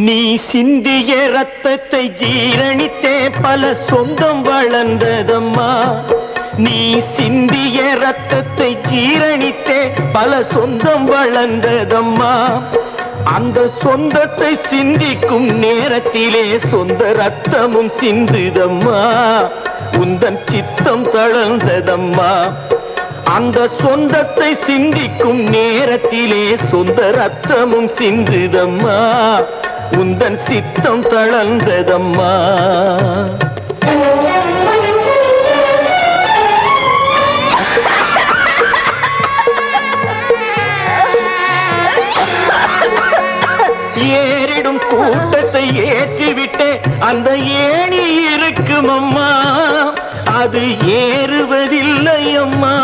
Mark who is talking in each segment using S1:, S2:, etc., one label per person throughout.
S1: நீ சிந்திய ரத்தத்தை ஜீரணித்தே பல சொந்தம் வளர்ந்ததம்மா. நீ சிந்திய ரத்தத்தை ஜீரணித்தே பல சொந்தம் வளர்ந்ததம்மா. அந்த சொந்தத்தை சிந்திக்கும் நேரத்திலே சொந்த ரத்தமும் சிந்துதம்மா. உந்தன் சித்தம் தளர்ந்ததம்மா. அந்த சொந்தத்தை சிந்திக்கும் நேரத்திலே சொந்த ரத்தமும் சிந்துதம்மா. உந்தன் சித்தம் தளர்ந்ததம்மா. ஏறிடும் கூட்டத்தை ஏற்றிவிட்டே அந்த ஏணி இருக்கும் அம்மா. அது ஏறுவதில்லை அம்மா.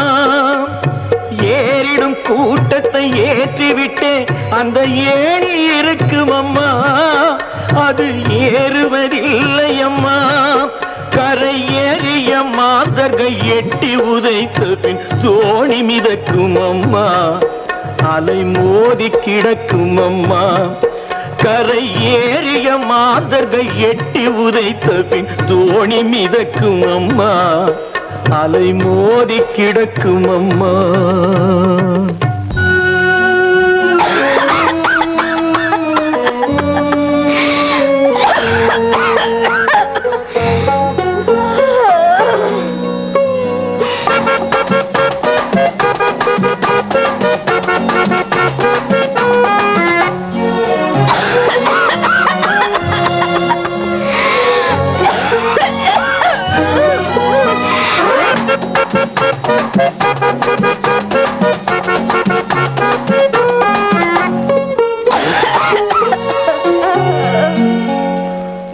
S1: ஏறிடும் கூட்டத்தை ஏற்றிவிட்டே அந்த ஏணி இருக்கும் அம்மா. அது ஏறுவதில்லை அம்மா. கரை ஏறிய மாதர்கள் எட்டி உதைத்த பின் தோணி மிதக்கும் அம்மா. அலை மோதி கிடக்கும் அம்மா. கரை ஏறிய மாதர்கள் எட்டி உதைத்த பின் தோணி மிதக்கும் அம்மா. அலை மோதி கிடக்கும் அம்மா.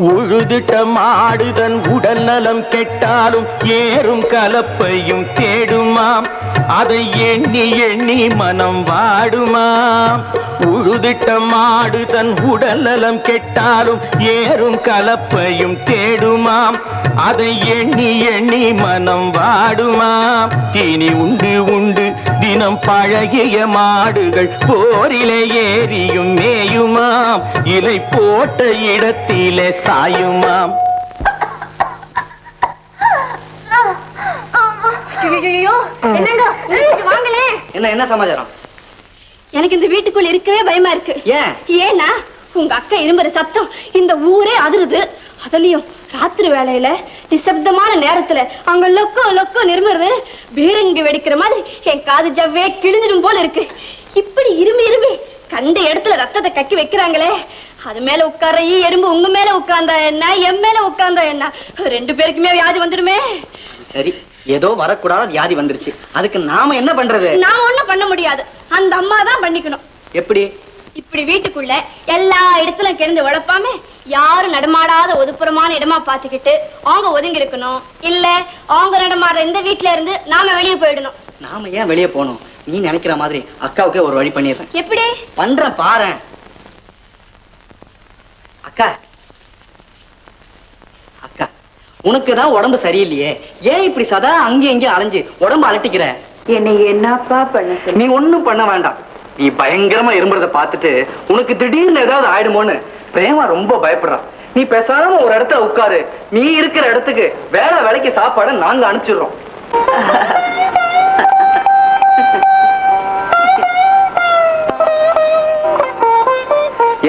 S1: உழுதிட்ட மாடுதன் உடல் நலம் கெட்டாலும் ஏறும் கலப்பையும் தேடுமாம். அதை எண்ணி எண்ணி மனம் வாடுமாம். உழுதிட்ட மாடுதன் உடல் நலம் கெட்டாலும் ஏறும் கலப்பையும் தேடுமாம். அதை எண்ணி எண்ணி மனம் வாடுமாம். தீனி உண்டு உண்டு தினம் பழகிய மாடுகள் போரிலே ஏறியும் மேயுமாம். இலை போட்ட இடத்திலே சாயுமாம்.
S2: என்ன சமாச்சாரம்?
S3: எனக்கு இந்த வீட்டுக்குள்ள இருக்கவே பயமா இருக்கு. ஏன்னா உங்க அக்கா இரும்புற சத்தம் இந்த ஊரே அதிருது. அதுலயும் ராத்திரி வேளையில நிசப்தமான நேரத்துல அங்க லொக்கோ லொக்கோ நிரும்புறது பீரங்கி வெடிக்கிற மாதிரி என் காது ஜவ்வே கிழிஞ்சிடும் போல இருக்கு. இப்படி இரும்பி இரும்பி கண்ட இடத்துல ரத்தத்தை கக்கி வைக்கிறாங்களே. அது மேல உட்கார எறும்பு உங்க மேல உட்கார்ந்தா என்ன, என் மேல உட்கார்ந்தா என்ன, ரெண்டு பேருக்குமே வியாதி வந்துடுமே.
S2: சரி, ஏதோ வரக்கூடாத வியாதி வந்துருச்சு. அதுக்கு நாம என்ன பண்றது?
S3: நாம ஒண்ணும் பண்ண முடியாது. அந்த அம்மா தான் பண்ணிக்கணும்.
S2: எப்படி?
S3: இப்படி வீட்டுக்குள்ள எல்லா இடத்துலயும் கிடந்து உழப்பாம யாரும் நடமாடாத ஒதுப்புறமான இடமா பாத்துக்கிட்டு அவங்க ஒதுங்கி இருக்கணும். இல்ல அவங்க நடமாடுற இந்த வீட்டுல இருந்து நாம வெளியே போயிடணும்.
S2: நாம ஏன் வெளியே போகணும்? நீ நினைக்கிற மாதிரி அக்காவுக்கே ஒரு வழி பண்ணிடுறேன்.
S3: எப்படி
S2: பண்ற பாரு. அக்கா அக்கா, உனக்குதான் உடம்பு சரியில்லையே, ஏன் இப்படி சதா அங்கே இங்கே அலைஞ்சு உடம்பு அலட்டிக்கிற?
S4: என்னை என்னப்பா பண்ண?
S2: நீ ஒண்ணும் பண்ண வேண்டாம். நீ பயங்கரமா இரும்புறத பாத்துட்டு உனக்கு திடீர்னு ஏதாவது ஆயிடுமோன்னு பிரேமா ரொம்ப பயப்படுறான். நீ பேசாம ஒரு இடத்துல உட்காரு. நீ இருக்கிற இடத்துக்கு வேலை வேலைக்கு சாப்பாட நாங்க அனுப்பிச்சிடுறோம்.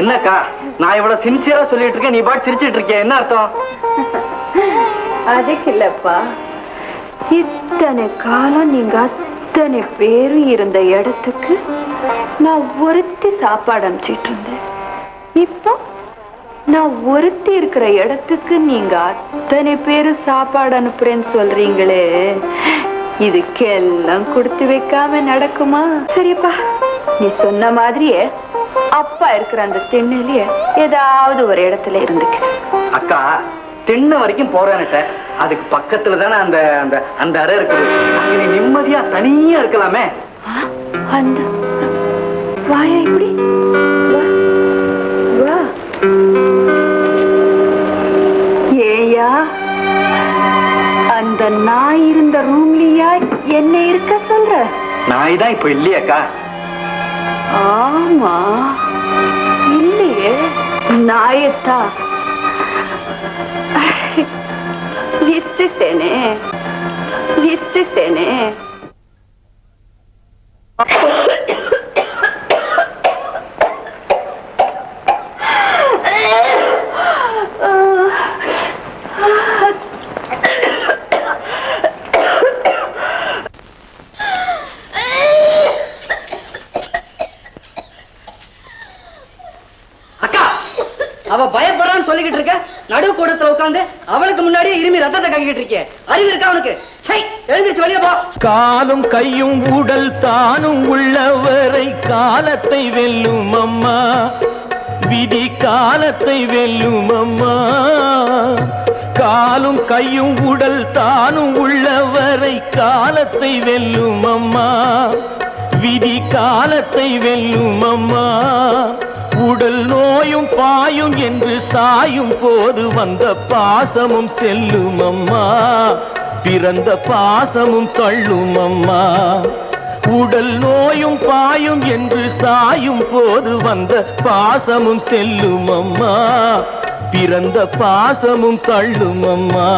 S2: என்னக்கா, நான் இவ்வளவு சின்சியரா சொல்லிட்டு இருக்கேன், நீ பாட்டு சிரிச்சிட்டு இருக்கிய, என்ன அர்த்தம்?
S4: அதுக்கு இல்லப்பா, இத்தனை காலம் நீங்க அத்தனை பேரும் இருந்த இடத்துக்கு நான் ஒருத்தி சாப்பாடு அனுப்பிச்சிட்டு இருந்தேன். இப்போ நான் ஒருத்தி இருக்கிற இடத்துக்கு நீங்க அத்தனை பேரும் சாப்பாடு அனுப்புறேன்னு சொல்றீங்களே, இதுக்கெல்லாம் கொடுத்து வைக்காம நடக்குமா? சரிப்பா, நீ சொன்ன மாதிரியே அப்பா இருக்கிற அந்த திண்ணையிலேயே ஏதாவது ஒரு இடத்துல இருந்துக்க.
S2: அக்கா, திண்ணை வரைக்கும் போறேன்னுட்ட, அதுக்கு பக்கத்துல தானே அந்த அந்த அந்த அறை இருக்குது. நிம்மதியா தனியா இருக்கலாமே.
S4: அந்த வாயா இப்படி வா. ஏயா, அந்த நாய் இருந்த ரூம்லயா என்ன இருக்க சொல்ற?
S2: நாய் தான் இப்ப இல்லையாக்கா?
S4: ஆமா, இல்லையே. ನಾಯತ್ತ ಇರ್ತಿದ್ದೇನೆ ಇರ್ತಿದ್ದೇನೆ.
S2: அவ பயப்படுறான்னு சொல்லிக்கிட்டு இருக்க, நடு கூடத்துல உட்காந்து அவளுக்கு முன்னாடியே இருமி ரத்தத்தை கங்கிட்டு இருக்கே. அறிவு இருக்கா அவனுக்கு? எழுந்திருச்சு வெளியே போ.
S1: காலும் கையும் உடல் தானும் உள்ளவரை காலத்தை வெல்லும் அம்மா, விதி காலத்தை வெல்லும் அம்மா. காலும் கையும் உடல் தானும் உள்ளவரை காலத்தை வெல்லும் அம்மா, விதி காலத்தை வெல்லும் அம்மா. உடல் நோயும் பாயும் என்று சாயும் போது வந்த பாசமும் செல்லும் அம்மா, பிறந்த பாசமும் தள்ளும் அம்மா. உடல் நோயும் பாயும் என்று சாயும் போது வந்த பாசமும் செல்லும் அம்மா, பிறந்த பாசமும் தள்ளும் அம்மா.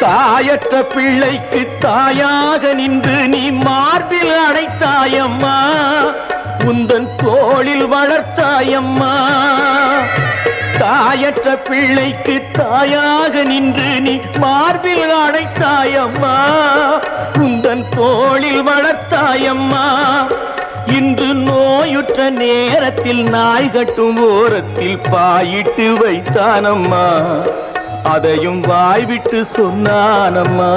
S1: தாயற்ற பிள்ளைக்கு தாயாக நின்று நீ மார்பில் அடைத்தாயம்மா, உந்தன் தோளில் வளர்த்தாயம்மா. தாயற்ற பிள்ளைக்கு தாயாக நின்று நீ மார்பில் அடைத்தாயம்மா, உந்தன் தோளில் வளர்த்தாயம்மா. இன்று நோயுற்ற நேரத்தில் நாய் கட்டும் ஓரத்தில் பாயிட்டு வைத்தானம்மா, அதையும் வாய்விட்டு சொன்னானம்மா.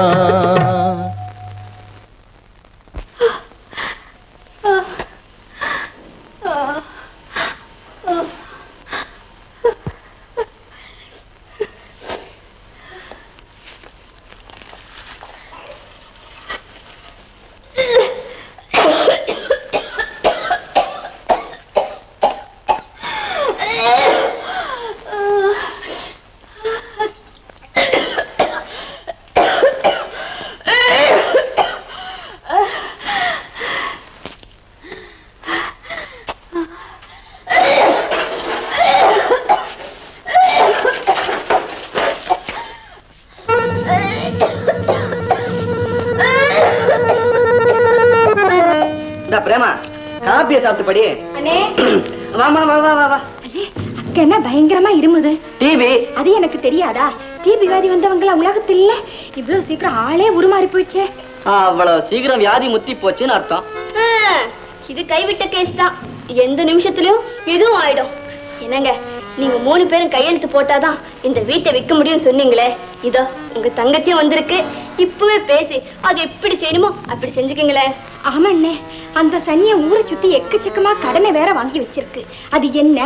S2: பிரேமா, காப்பிய சாப்பிட்டு படி.
S3: என்ன பயங்கரமா இருமுது?
S2: டிவி.
S3: அது எனக்கு தெரியாதா? டிவி வியாதி வந்தவங்கள உலகத்தில் இல்ல. இவ்வளவு சீக்கிரம் ஆளே உருமாறி போயிடுச்சே.
S2: அவ்வளவு சீக்கிரம் வியாதி முத்தி போச்சுன்னு அர்த்தம்.
S3: இது கைவிட்ட கேஸ் தான், எந்த நிமிஷத்துலயும் எதுவும் ஆயிடும். என்னங்க, நீங்க 3 பேரும் கையெழுத்து போட்டாதான் இந்த வீட்டை விற்க முடியும் சொன்னீங்களே, இதோ உங்க தங்கச்சியும் வந்திருக்கு. இப்பவே பேசி அது எப்படி செய்யணுமோ அப்படி செஞ்சுக்கீங்களே. ஆமாண்ணே, அந்த சனியை ஊரை சுத்தி எக்கச்சக்கமா கடனை வேற வாங்கி வச்சிருக்கு. அது என்ன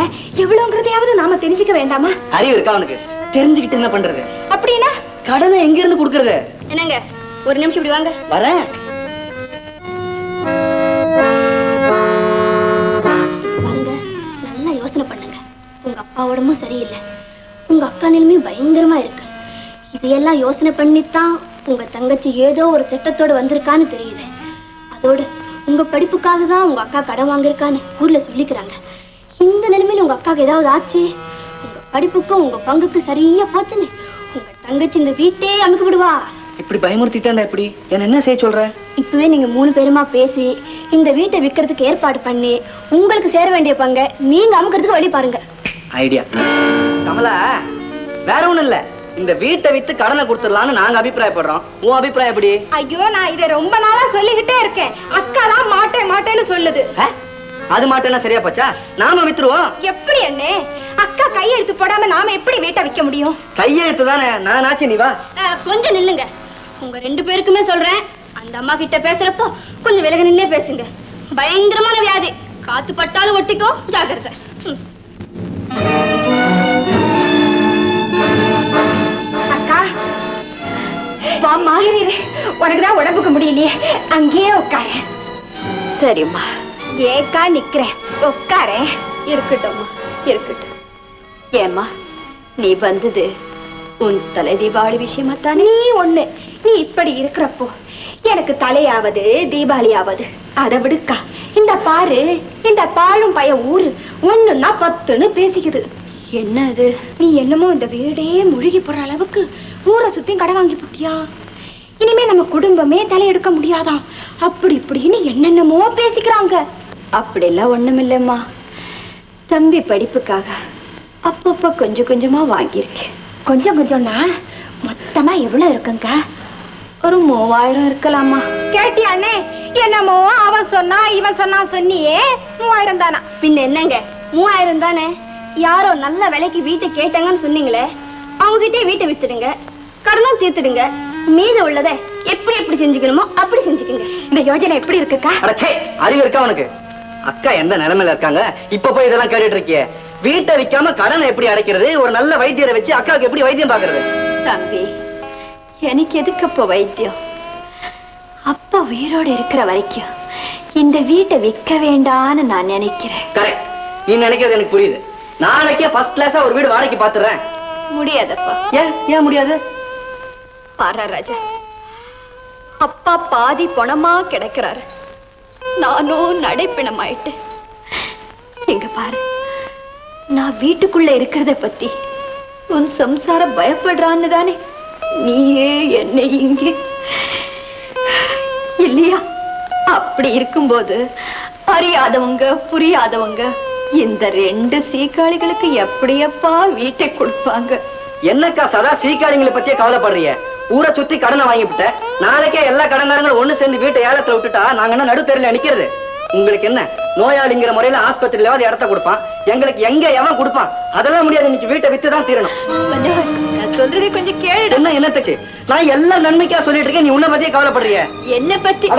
S3: எவ்வளவுங்கிறதையாவது நாம தெரிஞ்சுக்க வேண்டாமா?
S2: அறிவு இருக்கா அவனுக்கு? தெரிஞ்சுக்கிட்டு என்ன பண்றது?
S3: அப்படின்னா
S2: கடனை எங்க இருந்து கொடுக்கறது?
S3: என்னங்க, ஒரு நிமிஷம் இப்படி வாங்க.
S2: வரேன்.
S3: பாருங்க, நல்லா யோசனை பண்ணுங்க. உங்க அப்பா உடம்பும் சரியில்லை, உங்க அக்கா நிலைமையும் பயங்கரமா இருக்கு. இதையெல்லாம் யோசனை பண்ணித்தான் உங்க தங்கச்சி ஏதோ ஒரு திட்டத்தோட வந்திருக்கான்னு தெரியுது. அதோடு உங்க படிப்புக்காக தான் உங்க அக்கா கடன் வாங்கிருக்கான்னு ஊர்ல சொல்லிக்கிறாங்க. இந்த நிலைமையில உங்க அக்காவுக்கு ஏதாவது ஆச்சு, உங்க படிப்புக்கும் உங்க பங்குக்கு சரியா போச்சுன்னு உங்க தங்கச்சி இந்த வீட்டே அமுக்கு விடுவா.
S2: இப்படி பயமுறுத்திட்டா எப்படி? என்ன செய்ய சொல்ற?
S3: இப்பவே நீங்க 3 பேருமா பேசி இந்த வீட்டை விற்கிறதுக்கு ஏற்பாடு பண்ணி உங்களுக்கு சேர வேண்டிய பங்க நீங்க அமுக்கிறதுக்கு வழி பாருங்க.
S2: ஐடியா. கமலா, வேற ஒண்ணும் இல்ல, இந்த வீட்டை வித்து கடனை கொடுத்துடலாம்னு நாங்க அபிப்பிராயப்படுறோம். உன் அபிப்பிராயம் எப்படி?
S3: ஐயோ, நான் இதை ரொம்ப நாளா சொல்லிக்கிட்டே இருக்கேன். அக்கா தான் மாட்டேன்னு சொல்லுது.
S2: அது மாட்டேன்னா சரியா போச்சா? நாம வித்துருவோம்.
S3: எப்படி அண்ணே? அக்கா கையெழுத்து போடாம நாம எப்படி வீட்டை விற்க முடியும்?
S2: கையெழுத்து தானே, நான் ஆச்சு. நீ வா.
S3: கொஞ்சம் நில்லுங்க. உங்க 2 பேருக்குமே சொல்றேன், அந்த அம்மா கிட்ட பேசுறப்போ கொஞ்சம் விலக நின்னே பேசுங்க. பயங்கரமான வியாதி, காத்து பட்டாலும் ஒட்டிக்கோ, ஜாக்கிரதை. அக்கா வாம்மா, உனக்குதான் உடம்புக்கு முடியலையே, அங்கேயே உட்காரு.
S4: சரிம்மா.
S3: ஏக்கா நிக்கிறேன், உட்காரேன். இருக்கட்டும் இருக்கட்டும். ஏம்மா நீ வந்தது உன் தலை தீபாவளி விஷயமாத்தானே? நீ இப்படி இருக்கிறப்போ எனக்கு தலையாவது தீபாவளியாவது அதை விடுக்கா. இந்த பாரு, இந்த பாழும் பய ஊரு ஒண்ணுன்னா 10ன்னு பேசிக்குது. என்ன அது? நீ என்னமோ இந்த வீடே முழுகி போற அளவுக்கு ஊரை சுத்தி கடை வாங்கி போட்டியா? இனிமே நம்ம குடும்பமே தலையெடுக்க முடியாதான், அப்படி இப்படின்னு என்னென்னமோ பேசிக்கிறாங்க. அப்படியெல்லாம் ஒண்ணுமில்லம்மா. தம்பி படிப்புக்காக அப்பப்ப கொஞ்சம் கொஞ்சமா வாங்கியிருக்கேன். கொஞ்சம் கொஞ்சம்னா மொத்தமா எவ்வளவு இருக்குங்க? ஒரு 3000 இருக்கலாமா? கேட்டியானே? என்னமோ அவன் சொன்னா இவன் சொன்னா சொன்னியே 3000 தானா? பின்ன என்னங்க 3000 தானே. யாரோ நல்ல விலைக்கு வீட்டை கேட்டாங்கன்னு சொன்னீங்களே, அவங்க கிட்டே வீட்டை வித்துடுங்க, கடனும் தீர்த்துடுங்க. மீத உள்ளதை எப்படி எப்படி செஞ்சுக்கணுமோ அப்படி செஞ்சுக்கங்க. இந்த யோஜனை எப்படி இருக்குக்கா?
S2: அறிவு இருக்கா உனக்கு? அக்கா எந்த நிலைமையில இருக்காங்க? இப்ப போய் இதெல்லாம் கேட்டுட்டு இருக்கிய? வீட்டை விற்காம கடனை எப்படி அடைக்கிறது? ஒரு நல்ல வைத்தியரை வச்சு அக்காவுக்கு எப்படி வைத்தியம் பாக்குறது?
S3: தம்பி, எனக்கு எதுக்கு இப்ப வைத்தியம்? அப்பா உயிரோடு இருக்கிற வரைக்கும் இந்த வீட்டை விற்க வேண்டான்னு நான் நினைக்கிறேன்.
S2: கரெக்ட், நீ நினைக்கிறது எனக்கு புரியுது. நாளைக்கே ஃபர்ஸ்ட் கிளாஸா ஒரு வீடு வாடகைக்கு பாத்துறேன்.
S3: முடியாதப்பா.
S2: ஏன் முடியாது?
S3: பாரா ராஜா, அப்பா பாதி பணமா கிடைக்கிறாரு, நானும் நடைப்பிணம் ஆயிட்டு. இங்க பாரு, நான் வீட்டுக்குள்ள இருக்கிறத பத்தி உன் சம்சாரம் பயப்படுறான்னு தானே நீயே என்னை இங்கே இல்லையா? அப்படி இருக்கும்போது அறியாதவங்க புரியாதவங்க இந்த 2 சீக்காளிகளுக்கு எப்படியப்பா வீட்டை கொடுப்பாங்க?
S2: என்னக்கா சதா சீக்காளிங்களை பத்தியே கவலைப்படுறீங்க? ஊரை சுத்தி கடனை வாங்கிவிட்ட, நாளைக்கே எல்லா கடன்காரங்களும் ஒண்ணு சேர்ந்து வீட்டை ஏலத்துல விட்டுட்டா நாங்க என்ன நடுத்தெருல நிக்கிறது? உங்களுக்கு என்ன, நோயாளிங்கிற முறையில ஆஸ்பத்திரியிலாவது இடத்த கொடுப்பான், எங்களுக்கு எங்க எவன் கொடுப்பான்? அதெல்லாம் முடியாது. இன்னைக்கு வீட்டை வித்துதான் தீரணும்.
S3: நான் சொல்றதை கொஞ்சம் கேளு.
S2: என்ன தச்சு? நான் எல்லா நன்மைக்கா சொல்லிட்டு இருக்கேன், நீ உன்னை பத்தியே கவலைப்படுறிய?
S3: என்ன பத்தி?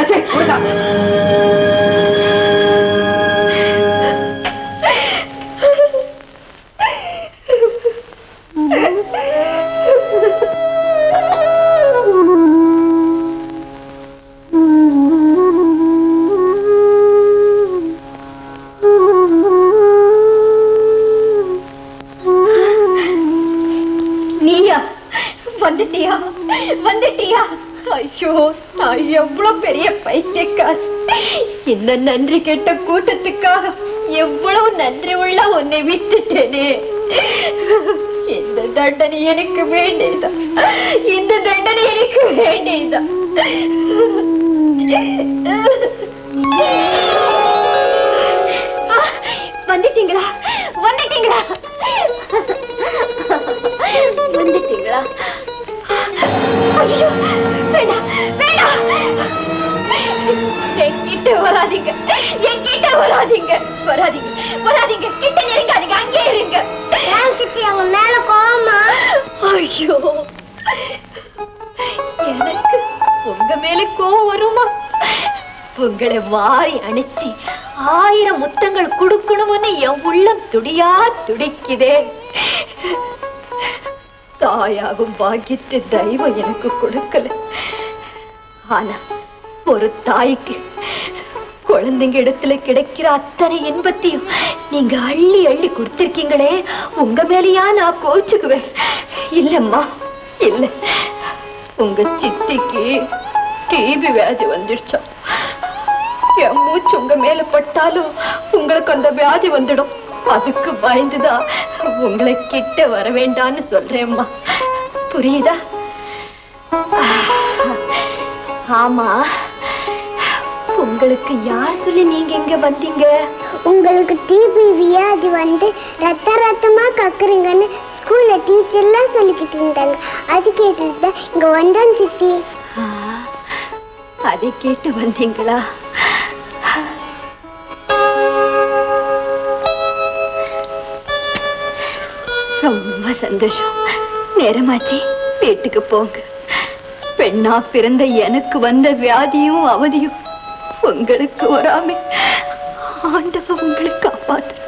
S3: வந்துட்டியா? ஐயோ, நான் எவ்வளவு பெரிய பைத்தியக்கார! இந்த நன்றி கெட்ட கூட்டத்துக்காக எவ்வளவு நன்றி உள்ள உன்னை விட்டுட்டேனே. இந்த தண்டனை எனக்கு வேண்டியதான், இந்த தண்டனை எனக்கு வேண்டியதான். வந்துட்டீங்களா? வந்துட்டீங்களா? வந்துட்டீங்களா? ஐயோ, வேண்டாம் வேண்டாம், என்கிட்ட வராதீங்க, என்கிட்ட வராதீங்க, வராதீங்க வராதீங்க, கிட்ட நெருங்காதீங்க, அங்கே இருங்க. அவங்க மேல கோவமா? ஐயோ, எனக்கு உங்க மேல கோவம் வருமா? உங்களை வாரி அணைச்சி 1000 முத்தங்கள் கொடுக்கணும்னு என் உள்ளம் துடியா துடிக்குதே. தாயாகும் பாக்கியத்தை தெய்வம் எனக்கு கொடுக்கல. ஆனா ஒரு தாய்க்கு குழந்தைங்க இடத்துல கிடைக்கிற அத்தனை இன்பத்தையும் நீங்க அள்ளி அள்ளி கொடுத்திருக்கீங்களே, உங்க மேலையா நான் கோச்சுக்குவேன்? இல்லம்மா, இல்ல. உங்க சித்திக்கு டிபி வியாதி வந்துடுச்சா? என் மூச்சு உங்க மேல பட்டாலும் உங்களுக்கு அந்த வியாதி வந்துடும். அதுக்கு பயந்துதான் உங்களை கிட்ட வர வேண்டான்னு சொல்றேம்மா, புரியுதா? ஆமா, உங்களுக்கு யார் சொல்லி நீங்க இங்க வந்தீங்க?
S5: உங்களுக்கு டிபி வியாதி வந்து ரத்தமா கக்குறீங்கன்னு ஸ்கூல்ல டீச்சர்லாம் சொல்லிக்கிட்டு இருந்தாங்க. அது கேட்டுட்டு இங்க வந்தோம் சித்தி.
S3: அதை கேட்டு வந்தீங்களா? ரொம்ப சந்தோஷம். நேரமாச்சி, வீட்டுக்கு போங்க. பெண்ணா பிறந்த எனக்கு வந்த வியாதியும் அவதியும் உங்களுக்கு வராம ஆண்டவன் உங்களுக்கு காப்பாத்து.